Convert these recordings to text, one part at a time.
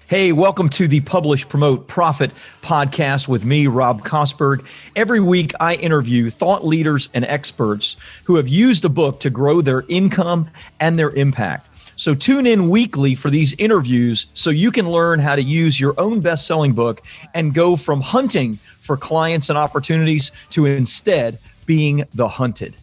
Hey, welcome to the Publish, Promote, Profit podcast with me, Rob Kosberg. Every week, I interview thought leaders and experts who have used a book to grow their income and their impact. So tune in weekly for these interviews so you can learn how to use your own best-selling book and go from hunting for clients and opportunities to instead being the hunted.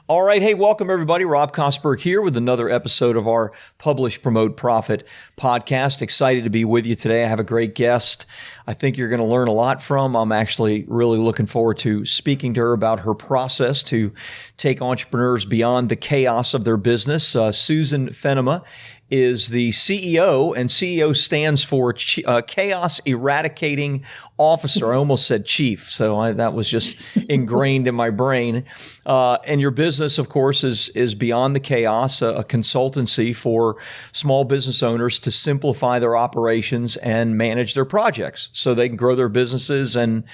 All right. Hey, welcome everybody. Rob Kosberg here with another episode of our Publish, Promote, Profit podcast. Excited to be with you today. I have a great guest I think you're going to learn a lot from. I'm actually really looking forward to speaking to her about her process to take entrepreneurs beyond the chaos of their business. Susan Fennema is the CEO, and CEO stands for Chaos Eradicating Officer. I almost said chief, so that was just ingrained in my brain. And your business, of course, is Beyond the Chaos, a consultancy for small business owners to simplify their operations and manage their projects so they can grow their businesses and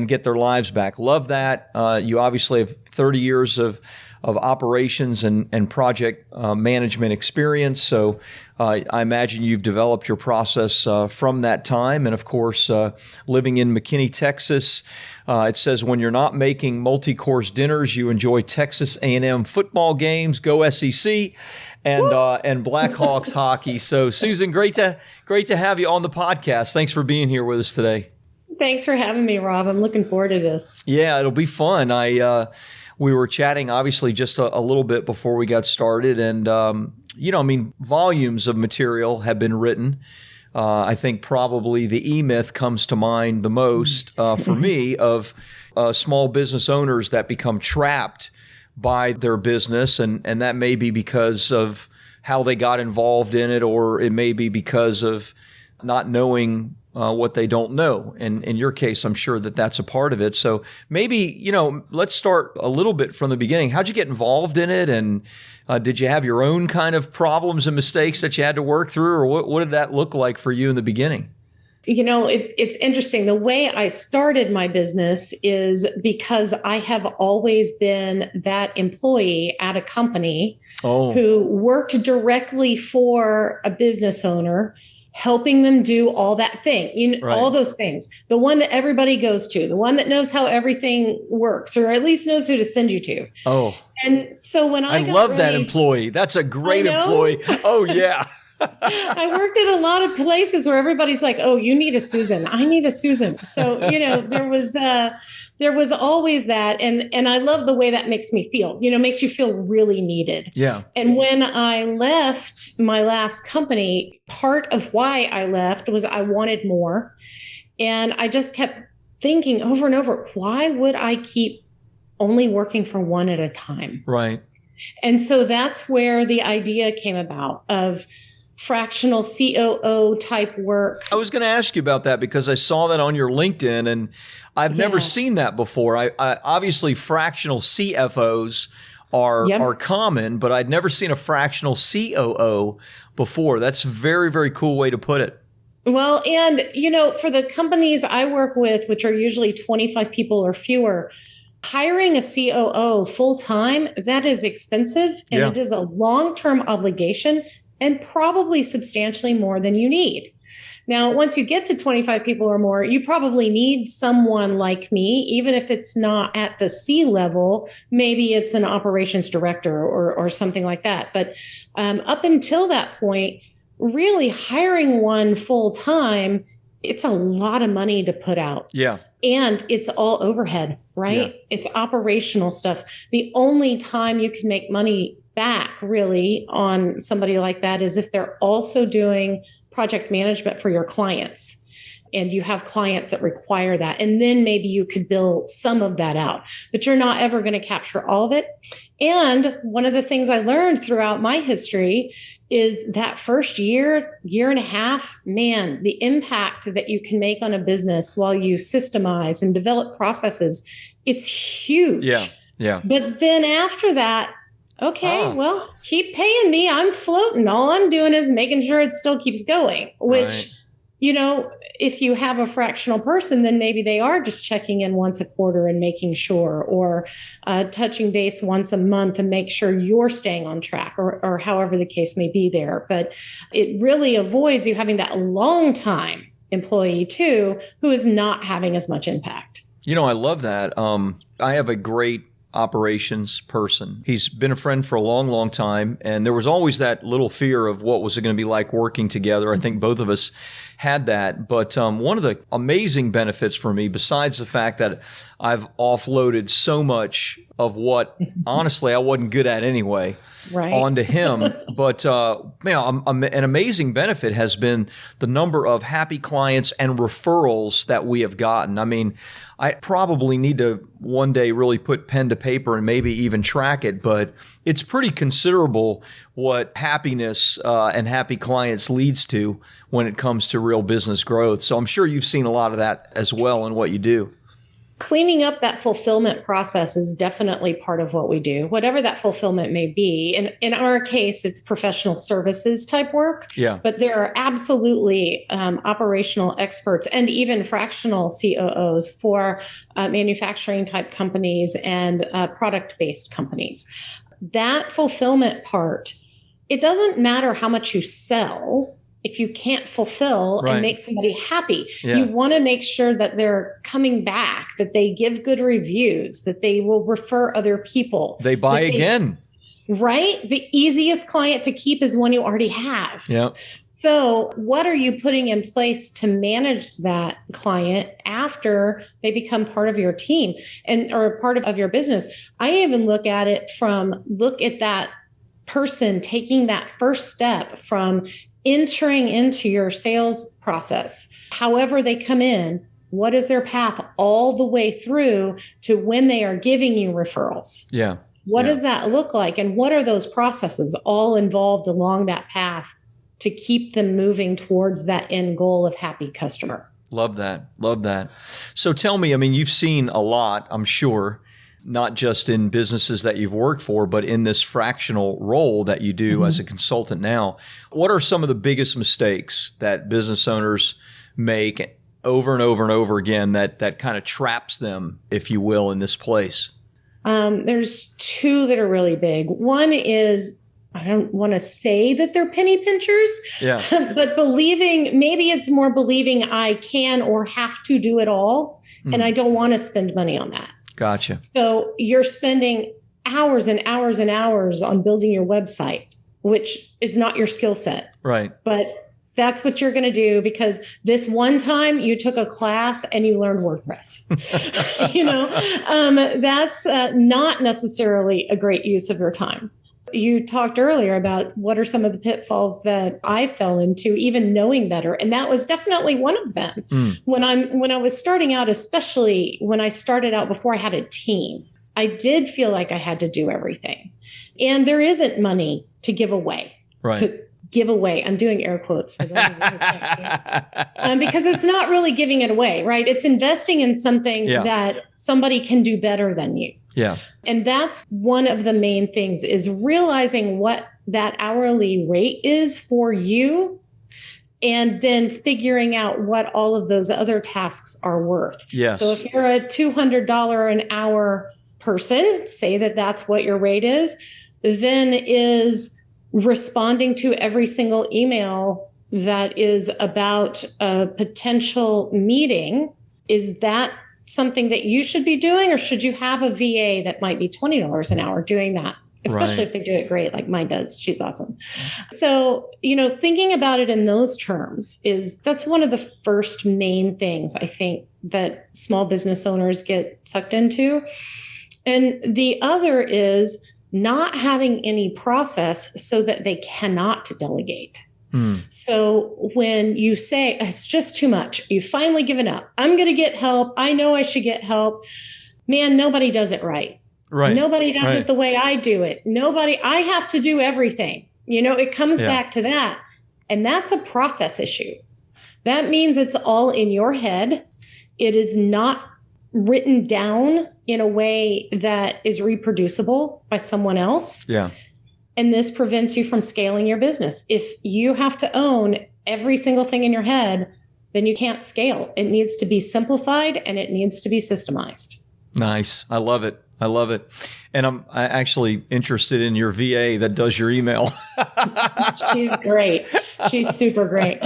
get their lives back. Love that. You obviously have 30 years of operations and project management experience. So I imagine you've developed your process from that time. And of course, living in McKinney, Texas, it says when you're not making multi-course dinners, you enjoy Texas A&M football games, go SEC, and Blackhawks hockey. So Susan, great to have you on the podcast. Thanks for being here with us today. Thanks for having me, Rob. I'm looking forward to this. Yeah, it'll be fun. We were chatting, obviously, just a little bit before we got started. And, volumes of material have been written. I think probably the E-Myth comes to mind the most for me of small business owners that become trapped by their business. And that may be because of how they got involved in it, or it may be because of not knowing what they don't know. And in your case, I'm sure that that's a part of it. So maybe, let's start a little bit from the beginning. How'd you get involved in it? And did you have your own kind of problems and mistakes that you had to work through? Or what did that look like for you in the beginning? It's interesting. The way I started my business is because I have always been that employee at a company who worked directly for a business owner, helping them do all that thing, right. All those things, the one that everybody goes to, the one that knows how everything works, or at least knows who to send you to. Oh, and so when I love that employee. That's a great employee. Oh yeah. I worked at a lot of places where everybody's like, oh, you need a Susan. I need a Susan. So, there was always that. And I love the way that makes me feel, makes you feel really needed. Yeah. And when I left my last company, part of why I left was I wanted more. And I just kept thinking over and over, why would I keep only working for one at a time? Right. And so that's where the idea came about of fractional COO type work. I was going to ask you about that because I saw that on your LinkedIn and I've never seen that before. I obviously fractional CFOs are common, but I'd never seen a fractional COO before. That's a very, very cool way to put it. Well, and for the companies I work with, which are usually 25 people or fewer, hiring a COO full time, that is expensive and it is a long-term obligation and probably substantially more than you need. Now, once you get to 25 people or more, you probably need someone like me, even if it's not at the C level, maybe it's an operations director or something like that. But up until that point, really hiring one full time, it's a lot of money to put out. Yeah. And it's all overhead, right? Yeah. It's operational stuff. The only time you can make money back really on somebody like that is if they're also doing project management for your clients and you have clients that require that. And then maybe you could bill some of that out, but you're not ever going to capture all of it. And one of the things I learned throughout my history is that first year and a half, man, the impact that you can make on a business while you systemize and develop processes, it's huge. Yeah. Yeah. But then after that, okay, well, keep paying me. I'm floating. All I'm doing is making sure it still keeps going, which, if you have a fractional person, then maybe they are just checking in once a quarter and making sure, or touching base once a month and make sure you're staying on track, or however the case may be there. But it really avoids you having that long time employee too, who is not having as much impact. I love that. I have a great operations person. He's been a friend for a long, long time. And there was always that little fear of what was it going to be like working together. I think both of us had that. But one of the amazing benefits for me, besides the fact that I've offloaded so much of what, honestly, I wasn't good at anyway, onto him. But an amazing benefit has been the number of happy clients and referrals that we have gotten. I mean, I probably need to one day really put pen to paper and maybe even track it, but it's pretty considerable what happiness and happy clients leads to when it comes to real business growth. So I'm sure you've seen a lot of that as well in what you do. Cleaning up that fulfillment process is definitely part of what we do, whatever that fulfillment may be. And in our case, it's professional services type work. Yeah. But there are absolutely operational experts and even fractional COOs for manufacturing type companies and product-based companies. That fulfillment part, it doesn't matter how much you sell. If you can't fulfill and make somebody happy, you want to make sure that they're coming back, that they give good reviews, that they will refer other people. They buy again. Right? The easiest client to keep is one you already have. Yeah. So what are you putting in place to manage that client after they become part of your team or part of your business? I even look at that person taking that first step from entering into your sales process. However they come in, what is their path all the way through to when they are giving you referrals? Yeah. What does that look like? And what are those processes all involved along that path to keep them moving towards that end goal of happy customer? Love that. Love that. So tell me, I mean, you've seen a lot, I'm sure, not just in businesses that you've worked for, but in this fractional role that you do as a consultant now. What are some of the biggest mistakes that business owners make over and over and over again that kind of traps them, if you will, in this place? There's two that are really big. One is, I don't want to say that they're penny pinchers, but maybe it's more believing I can or have to do it all, and I don't want to spend money on that. Gotcha. So you're spending hours and hours and hours on building your website, which is not your skill set. Right. But that's what you're going to do because this one time you took a class and you learned WordPress. That's not necessarily a great use of your time. You talked earlier about what are some of the pitfalls that I fell into, even knowing better. And that was definitely one of them. When I was starting out, especially when I started out before I had a team, I did feel like I had to do everything. And there isn't money to give away. Right. To give away. I'm doing air quotes for those of you who can't see. Because it's not really giving it away, right? It's investing in something that somebody can do better than you. Yeah. And that's one of the main things is realizing what that hourly rate is for you and then figuring out what all of those other tasks are worth. Yes. So if you're a $200 an hour person, say that that's what your rate is, then is responding to every single email that is about a potential meeting. Is that something that you should be doing, or should you have a VA that might be $20 an hour doing that? Especially if they do it great, like mine does. She's awesome. So, thinking about it in those terms that's one of the first main things I think that small business owners get sucked into. And the other is not having any process so that they cannot delegate. So when you say it's just too much, you've finally given up. I'm going to get help. I know I should get help. Man, nobody does it right. Right. Nobody does it the way I do it. I have to do everything. It comes back to that. And that's a process issue. That means it's all in your head. It is not written down in a way that is reproducible by someone else. Yeah. And this prevents you from scaling your business. If you have to own every single thing in your head, then you can't scale. It needs to be simplified and it needs to be systemized. Nice. I love it. I love it. And I'm actually interested in your VA that does your email. She's great. She's super great.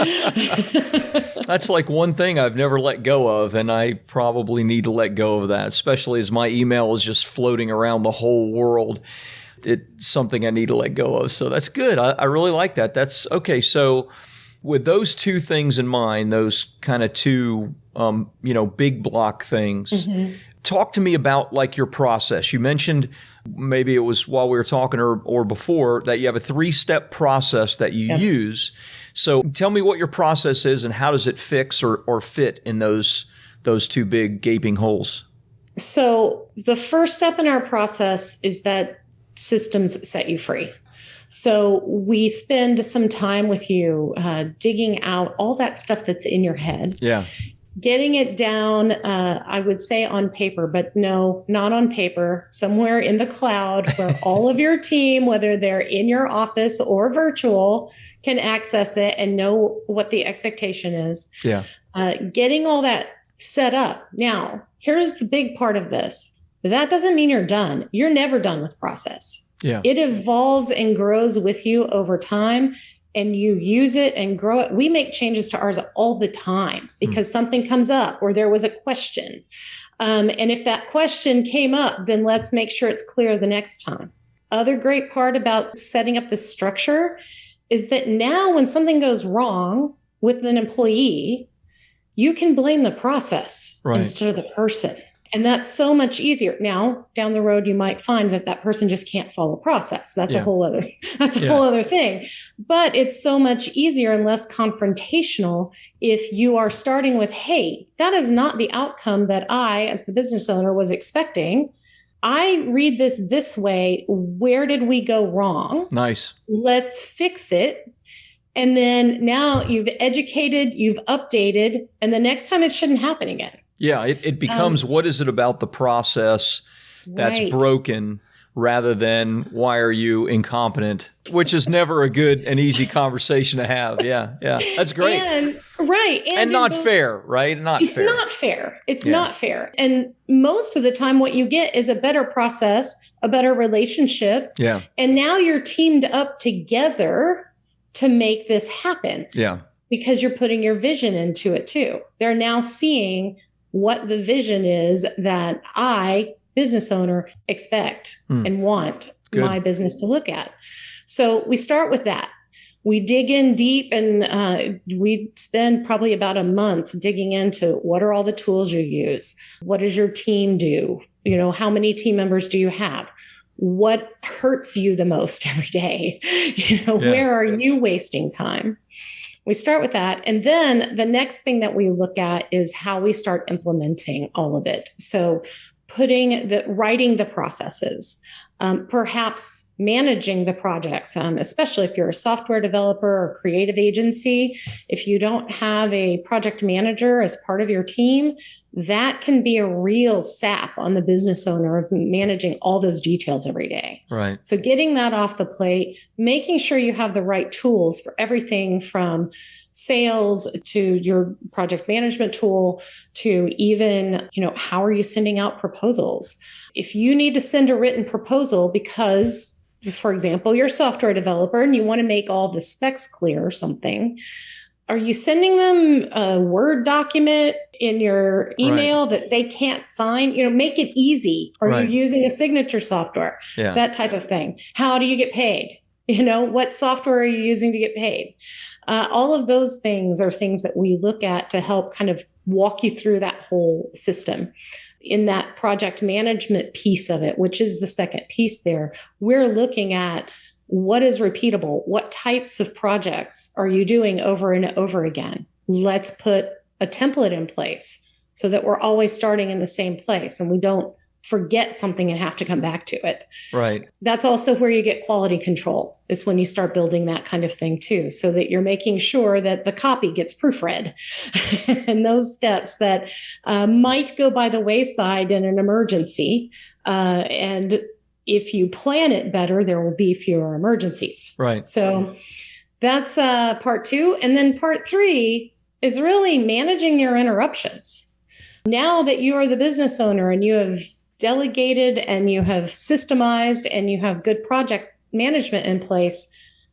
That's like one thing I've never let go of, and I probably need to let go of that, especially as my email is just floating around the whole world. It's something I need to let go of. So that's good. I really like that. That's okay. So with those two things in mind, those kind of two, big block things, talk to me about like your process. You mentioned, maybe it was while we were talking or before, that you have a 3-step process that you use. So tell me what your process is and how does it fix or fit in those two big gaping holes? So the first step in our process is that systems set you free. So we spend some time with you digging out all that stuff that's in your head. Yeah. Getting it down, I would say on paper, but no, not on paper, somewhere in the cloud where all of your team, whether they're in your office or virtual, can access it and know what the expectation is. Yeah. Getting all that set up. Now, here's the big part of this. That doesn't mean you're done. You're never done with process. Yeah. It evolves and grows with you over time. And you use it and grow it. We make changes to ours all the time because something comes up or there was a question. And if that question came up, then let's make sure it's clear the next time. Other great part about setting up the structure is that now when something goes wrong with an employee, you can blame the process instead of the person. And that's so much easier. Now, down the road, you might find that person just can't follow process. That's a whole other thing. But it's so much easier and less confrontational if you are starting with, hey, that is not the outcome that I, as the business owner, was expecting. I read this way. Where did we go wrong? Nice. Let's fix it. And then now you've educated, you've updated, and the next time it shouldn't happen again. Yeah, it becomes what is it about the process that's broken rather than why are you incompetent, which is never a good and easy conversation to have. Yeah, that's great. And not fair, right? It's not fair. It's not fair. And most of the time what you get is a better process, a better relationship. Yeah. And now you're teamed up together to make this happen. Yeah. Because you're putting your vision into it too. They're now seeing what the vision is that I, business owner, expect and want my business to look at. So we start with that. We dig in deep and we spend probably about a month digging into what are all the tools you use? What does your team do? How many team members do you have? What hurts you the most every day? Where are you wasting time? We start with that. And then the next thing that we look at is how we start implementing all of it. So writing the processes, perhaps managing the projects, especially if you're a software developer or creative agency. If you don't have a project manager as part of your team, that can be a real sap on the business owner of managing all those details every day. Right. So getting that off the plate, making sure you have the right tools for everything from sales to your project management tool to even, how are you sending out proposals? If you need to send a written proposal because, for example, you're a software developer and you want to make all the specs clear or something, are you sending them a Word document in your email that they can't sign? Make it easy. Are you using a signature software? Yeah. That type of thing. How do you get paid? What software are you using to get paid? All of those things are things that we look at to help kind of walk you through that whole system. In that project management piece of it, which is the second piece there, we're looking at what is repeatable? What types of projects are you doing over and over again? Let's put a template in place so that we're always starting in the same place and we don't forget something and have to come back to it. Right. That's also where you get quality control, is when you start building that kind of thing too, so that you're making sure that the copy gets proofread and those steps that might go by the wayside in an emergency. And if you plan it better, there will be fewer emergencies. Right. So that's part 2. And then part 3 is really managing your interruptions. Now that you are the business owner and you have delegated and you have systemized and you have good project management in place,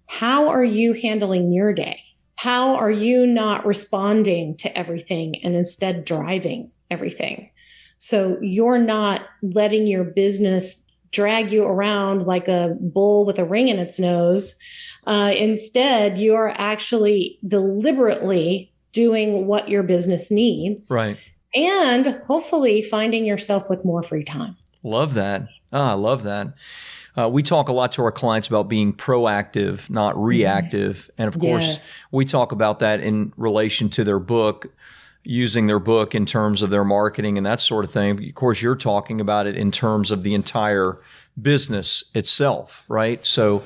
how are you handling your day? How are you not responding to everything and instead driving everything? So you're not letting your business drag you around like a bull with a ring in its nose. Instead, you are actually deliberately doing what your business needs. Right. And hopefully finding yourself with more free time. Love that. I love that. We talk a lot to our clients about being proactive, not reactive. And of course, we talk about that in relation to their book, using their book in terms of their marketing and that sort of thing. Of course, you're talking about it in terms of the entire business itself, right? So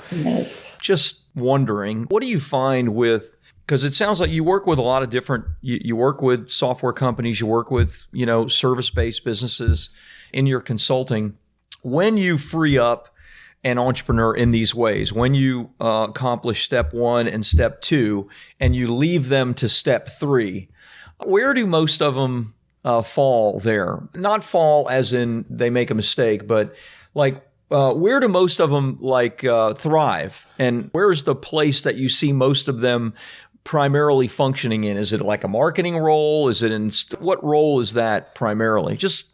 just wondering, what do you find with, because it sounds like you work with a lot of different, you work with software companies, you work with, service-based businesses in your consulting. When you free up an entrepreneur in these ways, when you accomplish step 1 and step 2, and you leave them to step 3, where do most of them fall there? Not fall as in they make a mistake, but like where do most of them thrive? And where's the place that you see most of them primarily functioning in? Is it like a marketing role? Is it in what role is that primarily? Just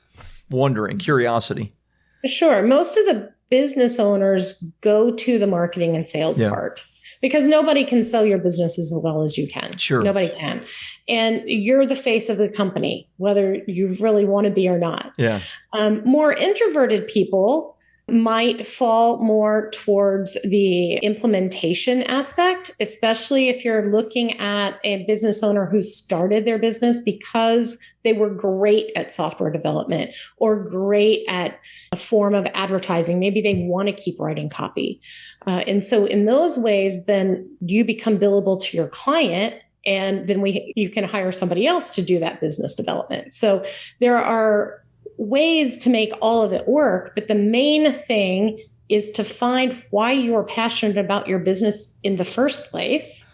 wondering, curiosity. Sure. Most of the business owners go to the marketing and sales part because nobody can sell your business as well as you can. Sure. Nobody can. And you're the face of the company, whether you really want to be or not. Yeah. More introverted people might fall more towards the implementation aspect, especially if you're looking at a business owner who started their business because they were great at software development or great at a form of advertising. Maybe they want to keep writing copy. And so in those ways, then you become billable to your client. And then you can hire somebody else to do that business development. So there are ways to make all of it work, but the main thing is to find why you're passionate about your business in the first place.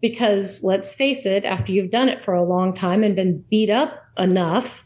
Because let's face it, after you've done it for a long time and been beat up enough,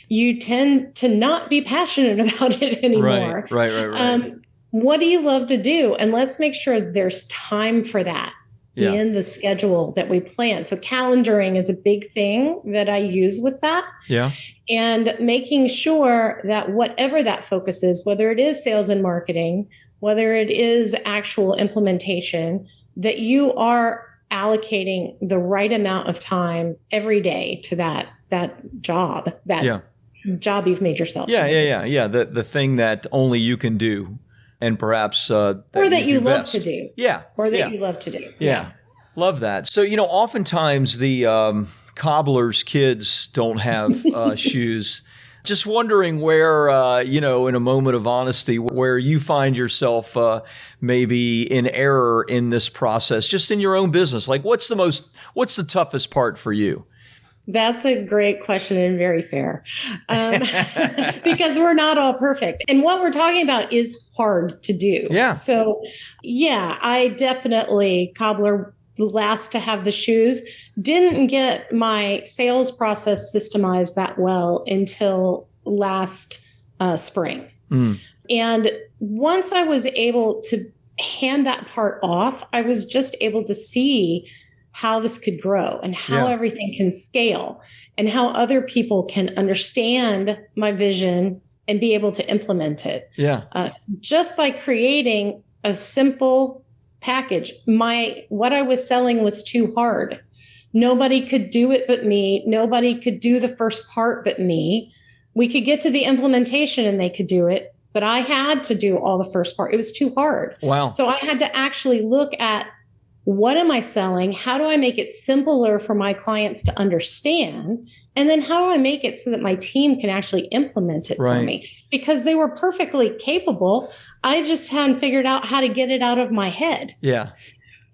you tend to not be passionate about it anymore. Right. What do you love to do? And let's make sure there's time for that in the schedule that we plan. So calendaring is a big thing that I use with that. Yeah. And making sure that whatever that focus is, whether it is sales and marketing, whether it is actual implementation, that you are allocating the right amount of time every day to that job, job you've made yourself. Yeah. The thing that only you can do. And perhaps or that you love to do. Yeah. Or that you love to do. Yeah. Love that. So, oftentimes the cobbler's kids don't have shoes. Just wondering where, in a moment of honesty, where you find yourself maybe in error in this process, just in your own business. Like what's the toughest part for you? That's a great question and very fair because we're not all perfect. And what we're talking about is hard to do. Yeah. So, I definitely, cobbler, last to have the shoes, didn't get my sales process systemized that well until last spring. And once I was able to hand that part off, I was just able to see how this could grow and how everything can scale and how other people can understand my vision and be able to implement it. Just by creating a simple package. What I was selling was too hard. Nobody could do it but me. Nobody could do the first part but me. We could get to the implementation and they could do it, but I had to do all the first part. It was too hard. Wow. So I had to actually look at, what am I selling? How do I make it simpler for my clients to understand? And then how do I make it so that my team can actually implement it for me? Because they were perfectly capable. I just hadn't figured out how to get it out of my head. Yeah.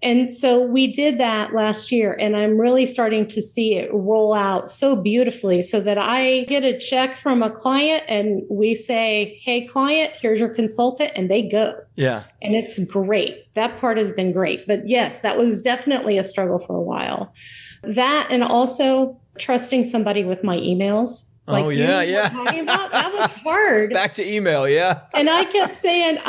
And so we did that last year, and I'm really starting to see it roll out so beautifully so that I get a check from a client and we say, hey, client, here's your consultant, and they go. Yeah. And it's great. That part has been great. But yes, that was definitely a struggle for a while. That, and also trusting somebody with my emails. Like oh, yeah, yeah. Talking about, that was hard. Back to email, yeah. And I kept saying,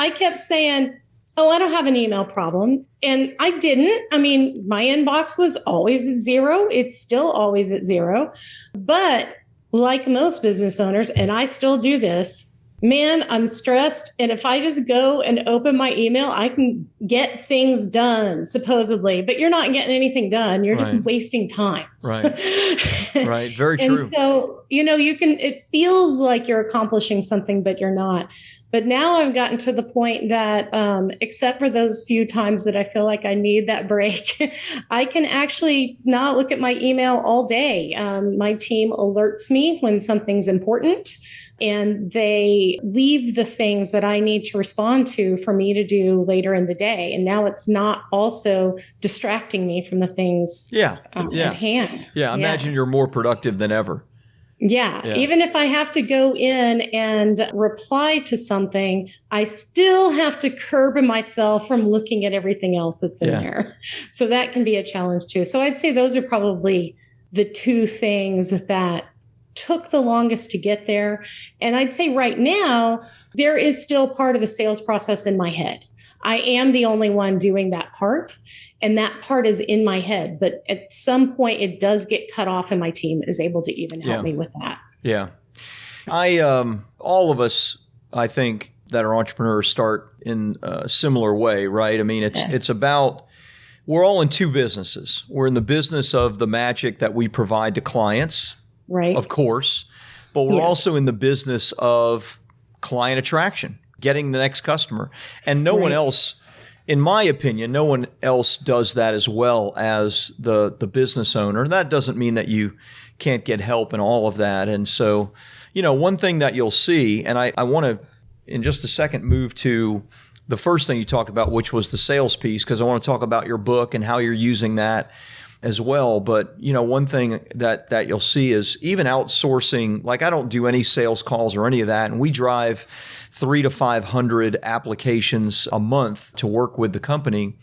oh, I don't have an email problem. And I didn't. I mean, my inbox was always at zero. It's still always at zero. But like most business owners, and I still do this, man, I'm stressed. And if I just go and open my email, I can get things done, supposedly. But you're not getting anything done. You're just wasting time. Right. Right. Very true. And so, it feels like you're accomplishing something, but you're not. But now I've gotten to the point that, except for those few times that I feel like I need that break, I can actually not look at my email all day. My team alerts me when something's important, and they leave the things that I need to respond to for me to do later in the day. And now it's not also distracting me from the things at hand. Yeah, imagine you're more productive than ever. Yeah. Even if I have to go in and reply to something, I still have to curb myself from looking at everything else that's in there. So that can be a challenge too. So I'd say those are probably the two things that took the longest to get there. And I'd say right now, there is still part of the sales process in my head. I am the only one doing that part. And that part is in my head. But at some point, it does get cut off, and my team is able to even help me with that. Yeah. All of us, I think, that are entrepreneurs start in a similar way, right? I mean, it's about, we're all in two businesses. We're in the business of the magic that we provide to clients, right? Of course. But we're also in the business of client attraction, getting the next customer. And no one else, in my opinion, no one else does that as well as the business owner. And that doesn't mean that you can't get help in all of that. And so, one thing that you'll see, and I want to, in just a second, move to the first thing you talked about, which was the sales piece, because I want to talk about your book and how you're using that as well. But, one thing that you'll see is even outsourcing, like I don't do any sales calls or any of that. And we drive 300 to 500 applications a month to work with the company.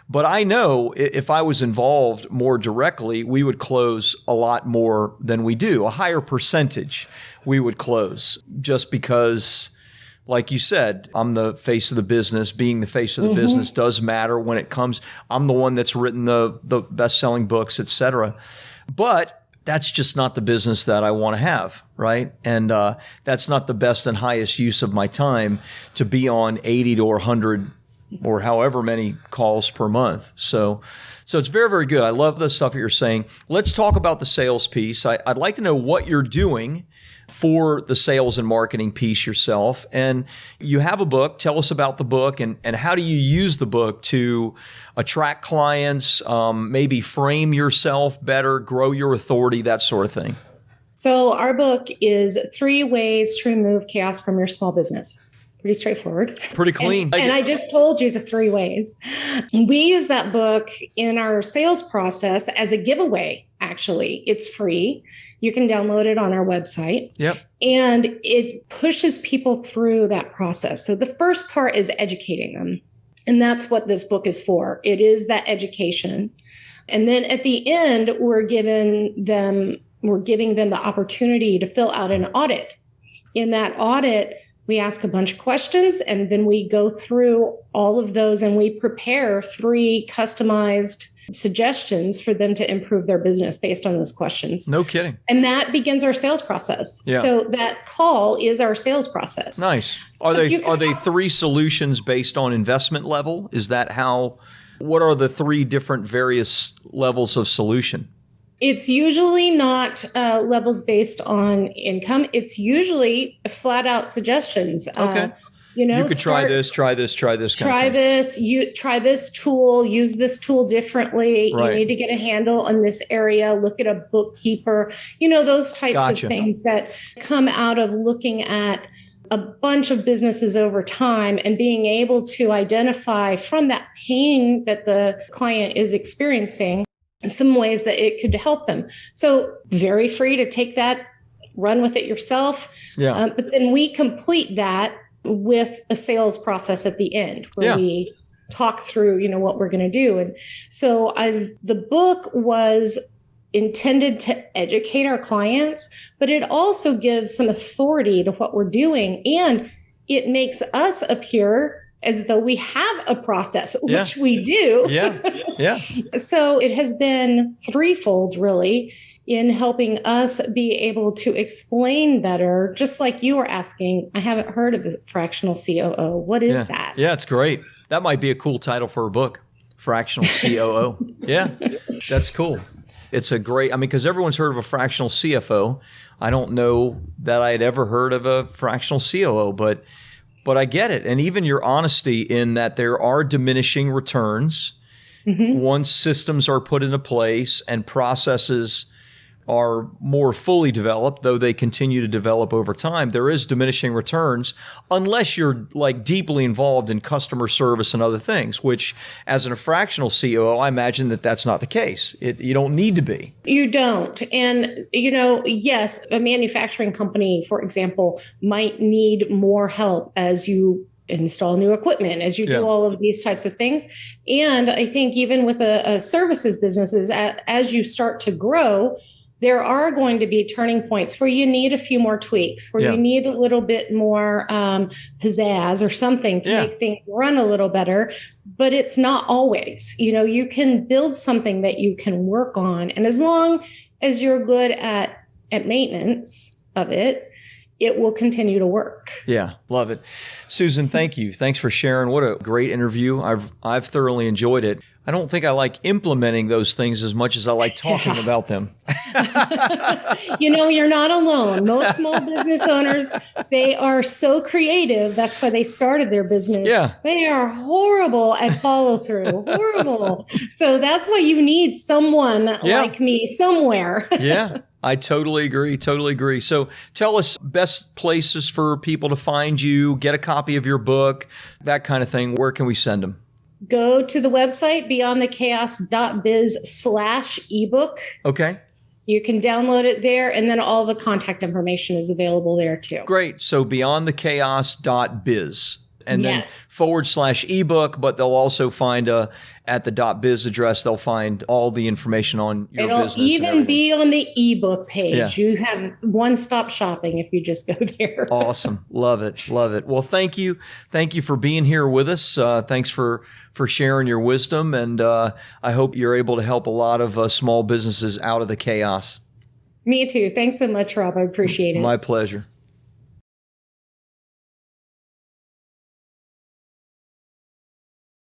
But I know if I was involved more directly, we would close a lot more than we do. A higher percentage we would close, just because, like you said, I'm the face of the business. Being the face of the business does matter when it comes. I'm the one that's written the best-selling books, et cetera. But that's just not the business that I want to have, right? And that's not the best and highest use of my time to be on 80 to 100 or however many calls per month. So it's very, very good. I love the stuff that you're saying. Let's talk about the sales piece. I'd like to know what you're doing for the sales and marketing piece yourself. And you have a book. Tell us about the book, and how do you use the book to attract clients, maybe frame yourself better, grow your authority, that sort of thing. So our book is 3 ways to remove chaos from your small business. Pretty straightforward. Pretty clean. And I just told you the 3 ways. We use that book in our sales process as a giveaway, actually. It's free. You can download it on our website. Yep. And it pushes people through that process. So the first part is educating them. And that's what this book is for. It is that education. And then at the end, we're giving them the opportunity to fill out an audit. In that audit, we ask a bunch of questions, and then we go through all of those, and we prepare 3 customized suggestions for them to improve their business based on those questions. No kidding. And that begins our sales process. Yeah. So that call is our sales process. Nice. Are they 3 solutions based on investment level? Is that how? What are the 3 different various levels of solution? It's usually not levels based on income. It's usually flat out suggestions. Okay. You could try this. Try this. Try this. You try this tool. Use this tool differently. Right. You need to get a handle on this area. Look at a bookkeeper. Those types of things that come out of looking at a bunch of businesses over time and being able to identify from that pain that the client is experiencing some ways that it could help them. So very free to take that, run with it yourself. Yeah. But then we complete that with a sales process at the end where we talk through, what we're going to do. And so the book was intended to educate our clients, but it also gives some authority to what we're doing. And it makes us appear as though we have a process, which we do. Yeah. So it has been threefold, really, in helping us be able to explain better, just like you were asking. I haven't heard of the fractional COO. What is that? Yeah, it's great. That might be a cool title for a book, Fractional COO. Yeah, that's cool. It's a great, because everyone's heard of a fractional CFO. I don't know that I had ever heard of a fractional COO, but I get it. And even your honesty in that there are diminishing returns once systems are put into place and processes are more fully developed, though they continue to develop over time, there is diminishing returns unless you're like deeply involved in customer service and other things, which as a fractional COO, I imagine that that's not the case. You don't need to be. You don't. And, yes, a manufacturing company, for example, might need more help as you install new equipment, as you do all of these types of things. And I think even with a services businesses, as you start to grow, there are going to be turning points where you need a few more tweaks, where you need a little bit more pizzazz or something to make things run a little better. But it's not always. You can build something that you can work on. And as long as you're good at maintenance of it, it will continue to work. Yeah, love it. Susan, thank you. Thanks for sharing. What a great interview. I've thoroughly enjoyed it. I don't think I like implementing those things as much as I like talking about them. You're not alone. Most small business owners, they are so creative. That's why they started their business. Yeah. They are horrible at follow through. Horrible. So that's why you need someone like me somewhere. Yeah. I totally agree. So tell us best places for people to find you, get a copy of your book, that kind of thing. Where can we send them? Go to the website, beyondthechaos.biz/ebook. Okay. You can download it there, and then all the contact information is available there too. Great. So beyondthechaos.biz. And then /ebook, but they'll also find at the .biz address, they'll find all the information on your business. It'll even be on the ebook page. Yeah. You have one-stop shopping if you just go there. Awesome. Love it. Well, thank you. Thank you for being here with us. Thanks for sharing your wisdom. And I hope you're able to help a lot of small businesses out of the chaos. Me too. Thanks so much, Rob. I appreciate it. My pleasure.